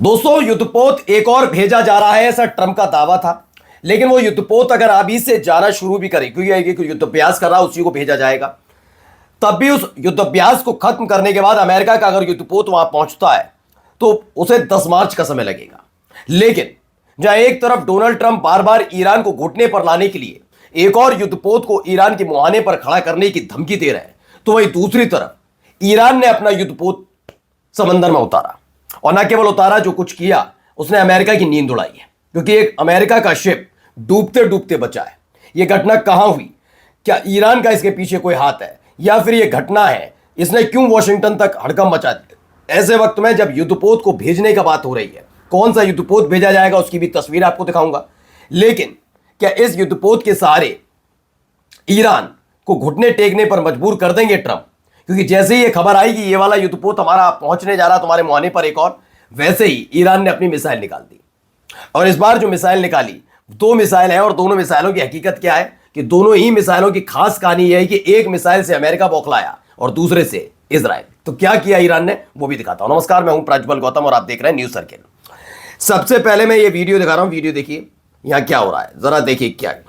दोस्तों, युद्धपोत एक और भेजा जा रहा है, ऐसा ट्रंप का दावा था। लेकिन वो युद्धपोत अगर अभी से जाना शुरू भी करे, क्योंकि युद्धाभ्यास कर रहा उसी को भेजा जाएगा, तब भी उस युद्धाभ्यास को खत्म करने के बाद अमेरिका का अगर युद्धपोत वहां पहुंचता है तो उसे 10 मार्च का समय लगेगा। लेकिन जहां एक तरफ डोनाल्ड ट्रंप बार बार ईरान को घुटने पर लाने के लिए एक और युद्धपोत को ईरान के मुहाने पर खड़ा करने की धमकी दे रहे हैं, तो वहीं दूसरी तरफ ईरान ने अपना युद्धपोत समंदर में उतारा। और न केवल उतारा, जो कुछ किया उसने अमेरिका की नींद उड़ाई है, क्योंकि एक अमेरिका का शिप डूबते डूबते बचा है। यह घटना कहां हुई? क्या ईरान का इसके पीछे कोई हाथ है, या फिर यह घटना है इसने क्यों वॉशिंगटन तक हड़कंप मचा दिया? ऐसे वक्त में जब युद्धपोत को भेजने का बात हो रही है, कौन सा युद्धपोत भेजा जाएगा उसकी भी तस्वीर आपको दिखाऊंगा। लेकिन क्या इस युद्धपोत के सहारे ईरान को घुटने टेकने पर मजबूर कर देंगे ट्रंप? क्योंकि जैसे ही ये खबर आई कि ये वाला युद्धपोत हमारा पहुंचने जा रहा तुम्हारे मुहाने पर एक और, वैसे ही ईरान ने अपनी मिसाइल निकाल दी। और इस बार जो मिसाइल निकाली, 2 मिसाइल है, और दोनों मिसाइलों की हकीकत क्या है कि दोनों ही मिसाइलों की खास कहानी यह है कि एक मिसाइल से अमेरिका बौखलाया और दूसरे से इजराइल। तो क्या किया ईरान ने, वो भी दिखाता हूं। नमस्कार, मैं हूं प्रज्वल गौतम और आप देख रहे हैं न्यूज सर्किल। सबसे पहले मैं ये वीडियो दिखा रहा हूं। वीडियो देखिए, यहां क्या हो रहा है, जरा देखिए क्या है।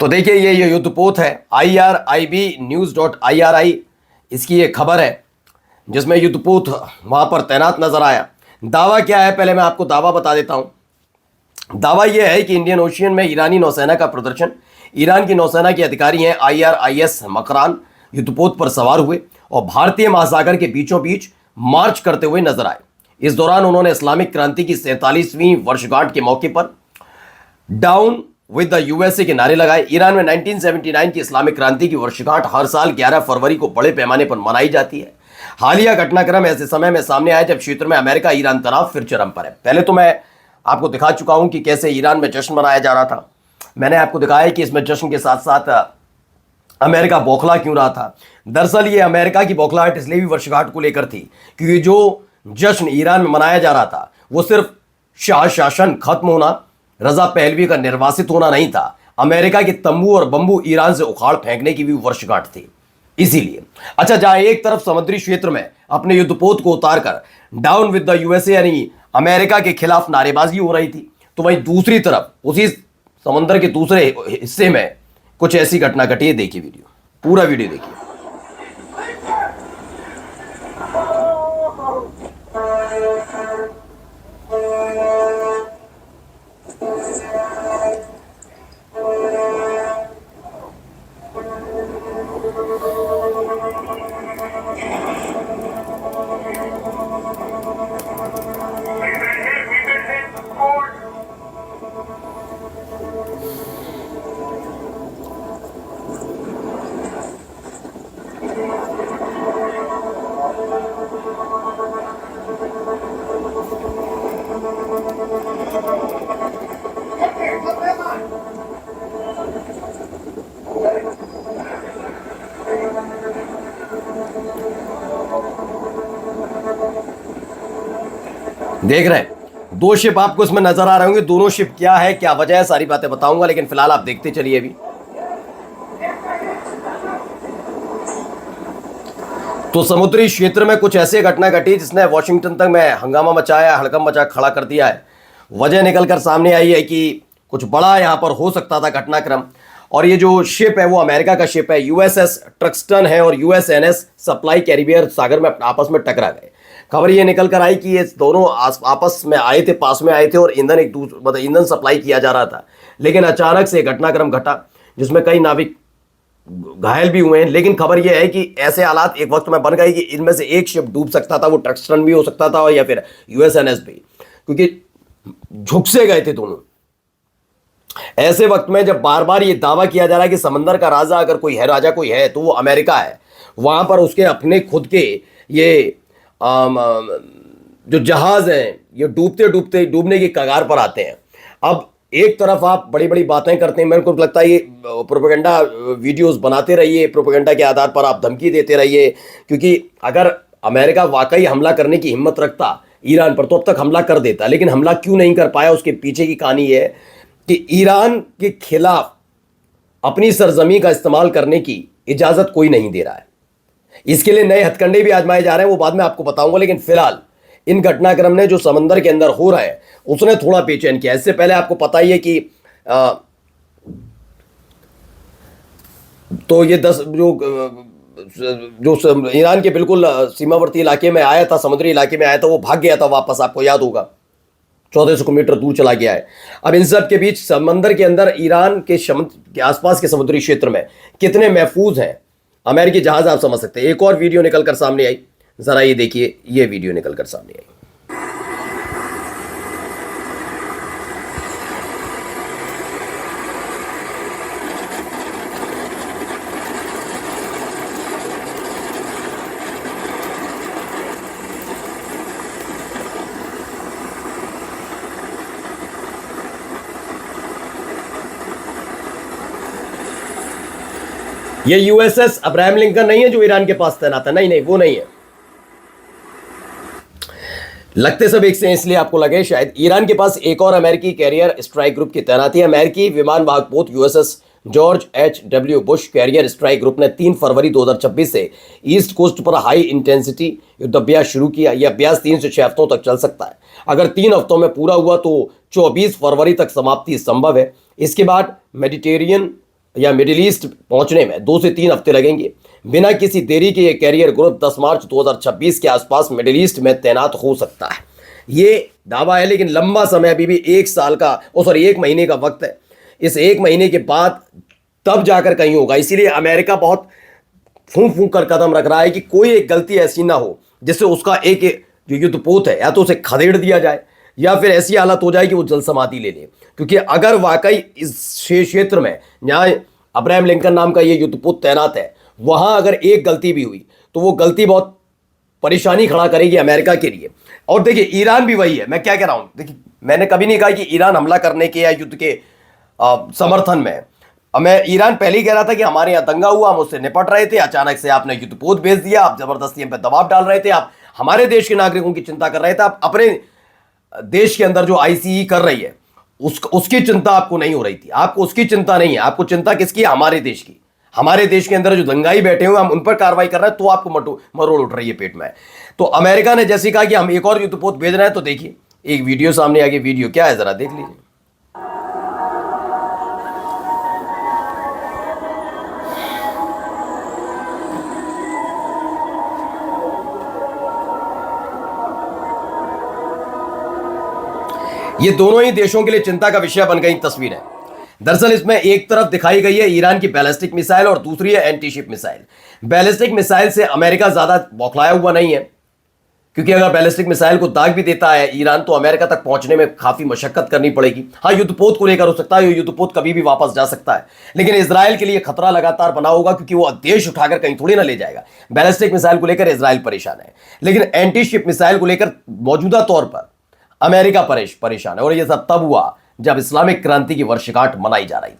तो देखिए, ये युद्धपोत है, iribnews.iri इसकी ये खबर है, जिसमें युद्धपोत वहां पर तैनात नजर आया। दावा क्या है, पहले मैं आपको दावा बता देता हूं। दावा यह है कि इंडियन ओशियन में ईरानी नौसेना का प्रदर्शन, ईरान की नौसेना के अधिकारी हैं IRIS मकरान युद्धपोत पर सवार हुए और भारतीय महासागर के बीचों बीच मार्च करते हुए नजर आए। इस दौरान उन्होंने इस्लामिक क्रांति की 47वीं वर्षगांठ के मौके पर डाउन विद द यूएसए के नारे लगाए। ईरान में 1979 की इस्लामिक क्रांति की वर्षगांठ हर साल 11 फरवरी को बड़े पैमाने पर मनाई जाती है। हालिया घटनाक्रम ऐसे समय में सामने आया जब क्षेत्र में अमेरिका ईरान तनाव फिर चरम पर है। पहले तो मैं आपको दिखा चुका हूं कि कैसे ईरान में जश्न मनाया जा रहा था। मैंने आपको दिखाया कि इसमें जश्न के साथ साथ अमेरिका बौखला क्यों रहा था। दरअसल ये अमेरिका की बौखलाहट इसलिए भी वर्षगांठ को लेकर थी क्योंकि जो जश्न ईरान में मनाया जा रहा था वो सिर्फ शाह शासन खत्म होना, रजा पहलवी का निर्वासित होना नहीं था, अमेरिका के तंबू और बंबू ईरान से उखाड़ फेंकने की भी वर्षगांठ थी। इसीलिए अच्छा, जहां एक तरफ समुद्री क्षेत्र में अपने युद्धपोत को उतारकर डाउन विद द यूएसए यानी अमेरिका के खिलाफ नारेबाजी हो रही थी, तो वहीं दूसरी तरफ उसी समंदर के दूसरे हिस्से में कुछ ऐसी घटना घटी है। देखिए वीडियो, पूरा वीडियो देखिए। देख रहे हैं, 2 शिप आपको इसमें नजर आ रहे होंगे। दोनों शिप क्या है, क्या वजह है, सारी बातें बताऊंगा, लेकिन फिलहाल आप देखते चलिए। अभी तो समुद्री क्षेत्र में कुछ ऐसी घटना घटी जिसने वॉशिंगटन तक में हंगामा मचाया, हड़कंप मचा खड़ा कर दिया है। वजह निकलकर सामने आई है कि कुछ बड़ा यहां पर हो सकता था घटनाक्रम। और ये जो शिप है वो अमेरिका का शिप है, USS ट्रक्सटन है, और USNS सप्लाई कैरिबियर सागर में आपस में टकरा गए। खबर ये निकल कर आई कि ये दोनों आपस में आए थे, पास में आए थे, और ईंधन एक दूसरे मतलब ईंधन सप्लाई किया जा रहा था। लेकिन अचानक से घटनाक्रम घटा जिसमें कई नाविक घायल भी हुए हैं। लेकिन खबर यह है कि ऐसे हालात एक वक्त में बन गए कि इनमें से एक शिप डूब सकता था, वो ट्रक्सटन भी हो सकता था या फिर USNS भी, क्योंकि झुक से गए थे दोनों। ऐसे वक्त में जब बार बार ये दावा किया जा रहा है कि समंदर का राजा अगर कोई है, राजा कोई है, तो वो अमेरिका है। वहां पर उसके अपने खुद के ये जो जहाज हैं ये डूबने की कगार पर आते हैं। अब एक तरफ आप बड़ी बड़ी बातें करते हैं, मेरे को लगता है ये प्रोपेगेंडा वीडियोस बनाते रहिए, प्रोपेगेंडा के आधार पर आप धमकी देते रहिए, क्योंकि अगर अमेरिका वाकई हमला करने की हिम्मत रखता ईरान पर तो अब तक हमला कर देता। लेकिन हमला क्यों नहीं कर पाया, उसके पीछे की कहानी है कि ईरान के खिलाफ अपनी सरजमी का इस्तेमाल करने की इजाजत कोई नहीं दे रहा है। इसके लिए नए हथकंडे भी आजमाए जा रहे हैं, वो बाद में आपको बताऊंगा। लेकिन फिलहाल इन घटनाक्रम ने जो समंदर के अंदर हो रहा है उसने थोड़ा बेचैन किया। इससे पहले आपको पता ही है कि तो ये 10 जो ईरान के बिल्कुल सीमावर्ती इलाके में आया था, समुद्री इलाके में आया था, वो भाग गया था वापस, आपको याद होगा 1400 किलोमीटर दूर चला गया है। अब इन सब के बीच समंदर के अंदर ईरान के आसपास के समुद्री क्षेत्र में कितने महफूज हैं अमेरिकी जहाज, आप समझ सकते हैं। एक और वीडियो निकल कर सामने आई, जरा ये देखिए, ये वीडियो निकल कर सामने आई। ये यूएसएस अब्राहम लिंकन नहीं है जो ईरान के पास तैनात है, नहीं नहीं, वो नहीं है। लगते सब एक से, इसलिए आपको लगे शायद। ईरान के पास एक और अमेरिकी कैरियर स्ट्राइक ग्रुप की तैनाती है। अमेरिकी विमान वाहक पोत USS George H.W. Bush carrier strike group ने 3 फरवरी 2026 से ईस्ट कोस्ट पर हाई इंटेंसिटी युद्धाभ्यास शुरू किया। यह अभ्यास 3 से 6 हफ्तों तक चल सकता है। अगर 3 हफ्तों में पूरा हुआ तो 24 फरवरी तक समाप्ति संभव है। इसके बाद मेडिटेरियन या मिडिल ईस्ट पहुंचने में 2 से 3 हफ्ते लगेंगे। बिना किसी देरी के ये कैरियर ग्रुप 10 मार्च 2026 के आसपास मिडिल ईस्ट में तैनात हो सकता है। ये दावा है, लेकिन लंबा समय, अभी भी 1 साल का, 1 महीने का वक्त है। इस 1 महीने के बाद तब जाकर कहीं होगा। इसीलिए अमेरिका बहुत फूंक फूंक कर कदम रख रहा है कि कोई एक गलती ऐसी ना हो जिससे उसका एक जो युद्धपोत है या तो उसे खदेड़ दिया जाए या फिर ऐसी हालत हो जाए कि वो जल समाधि ले ले। क्योंकि अगर वाकई इस क्षेत्र में जहाँ अब्राहम लिंकन नाम का ये युद्धपोत तैनात है, वहाँ अगर एक गलती भी हुई तो वो गलती बहुत परेशानी खड़ा करेगी अमेरिका के लिए। और देखिए, ईरान भी वही है। मैं क्या कह रहा हूँ, देखिए, मैंने कभी नहीं कहा कि ईरान हमला करने के या युद्ध के समर्थन में। मैं ईरान पहले ही कह रहा था कि हमारे यहाँ दंगा हुआ, हम उससे निपट रहे थे, अचानक से आपने युद्धपोत भेज दिया, आप जबरदस्ती हम पे दबाव डाल रहे थे, आप हमारे देश के नागरिकों की चिंता कर रहे थे, आप अपने देश के अंदर जो आईसीई कर रही है उसकी चिंता आपको नहीं हो रही थी। आपको उसकी चिंता नहीं है, आपको चिंता किसकी है? हमारे देश की। हमारे देश के अंदर जो दंगाई बैठे हुए, हम उन पर कार्रवाई कर रहे हैं तो आपको मरोड़ उठ रही है पेट में। तो अमेरिका ने जैसे कहा कि हम एक और युद्धपोत भेज रहे हैं, तो देखिए एक वीडियो सामने आ गई। वीडियो क्या है, जरा देख लीजिए। ये दोनों ही देशों के लिए चिंता का विषय बन गई तस्वीर है। दरअसल इसमें एक तरफ दिखाई गई है ईरान की बैलिस्टिक मिसाइल और दूसरी है anti ship missile. Ballistic missile से अमेरिका ज्यादा बौखलाया हुआ नहीं है, क्योंकि अगर बैलिस्टिक मिसाइल को दाग भी देता है ईरान तो अमेरिका तक पहुंचने में काफी मशक्कत करनी पड़ेगी। हाँ, युद्धपोत को लेकर हो सकता है, युद्धपोत कभी भी वापस जा सकता है, लेकिन इजराइल के लिए खतरा लगातार बना होगा, क्योंकि वो देश उठाकर कहीं थोड़ी ना ले जाएगा। बैलिस्टिक मिसाइल को लेकर इजराइल परेशान है, लेकिन एंटी शिप मिसाइल को लेकर मौजूदा तौर पर अमेरिका परेशान है। और यह सब तब हुआ जब इस्लामिक क्रांति की वर्षगांठ मनाई जा रही थी।